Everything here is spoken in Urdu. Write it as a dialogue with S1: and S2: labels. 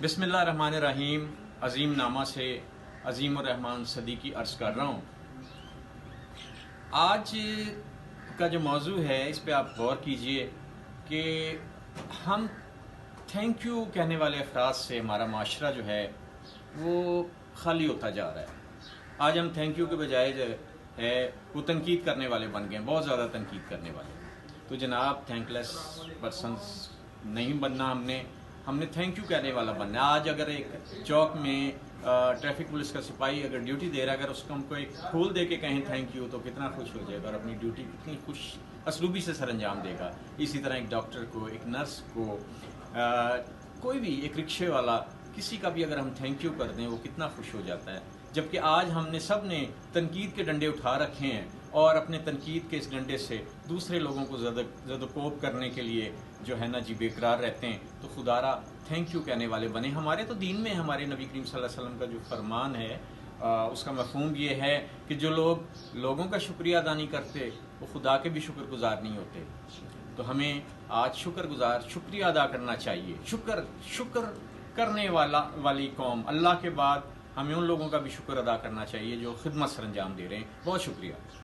S1: بسم اللہ الرحمن الرحیم۔ عظیم نامہ سے عظیم الرحمن صدیقی عرض کر رہا ہوں۔ آج کا جو موضوع ہے اس پہ آپ غور کیجئے کہ ہم تھینک یو کہنے والے افراد سے ہمارا معاشرہ جو ہے وہ خالی ہوتا جا رہا ہے۔ آج ہم تھینک یو کے بجائے جو ہے وہ تنقید کرنے والے بن گئے ہیں، بہت زیادہ تنقید کرنے والے۔ تو جناب تھینک لیس پرسنس نہیں بننا، ہم نے تھینک یو کہنے والا بننا ہے۔ آج اگر ایک چوک میں ٹریفک پولیس کا سپاہی اگر ڈیوٹی دے رہا ہے، اگر اس کو ہم کو ایک پھول دے کے کہیں تھینک یو تو کتنا خوش ہو جائے گا اور اپنی ڈیوٹی کتنی خوش اسلوبی سے سر انجام دے گا۔ اسی طرح ایک ڈاکٹر کو، ایک نرس کو، کوئی بھی ایک رکشے والا، کسی کا بھی اگر ہم تھینک یو کر دیں وہ کتنا خوش ہو جاتا ہے۔ جبکہ آج ہم نے سب نے تنقید کے ڈنڈے اٹھا رکھے ہیں اور اپنے تنقید کے اس ڈنڈے سے دوسرے لوگوں کو زد و کوب کرنے کے لیے جو ہے نا جی بے قرار رہتے ہیں۔ تو خدارا تھینک یو کہنے والے بنے۔ ہمارے تو دین میں ہمارے نبی کریم صلی اللہ علیہ وسلم کا جو فرمان ہے اس کا مفہوم یہ ہے کہ جو لوگ لوگوں کا شکریہ ادا نہیں کرتے وہ خدا کے بھی شکر گزار نہیں ہوتے۔ تو ہمیں آج شکریہ ادا کرنا چاہیے۔ شکر کرنے والی قوم، اللہ کے بعد ہمیں ان لوگوں کا بھی شکر ادا کرنا چاہیے جو خدمت سر انجام دے رہے ہیں۔ بہت شکریہ۔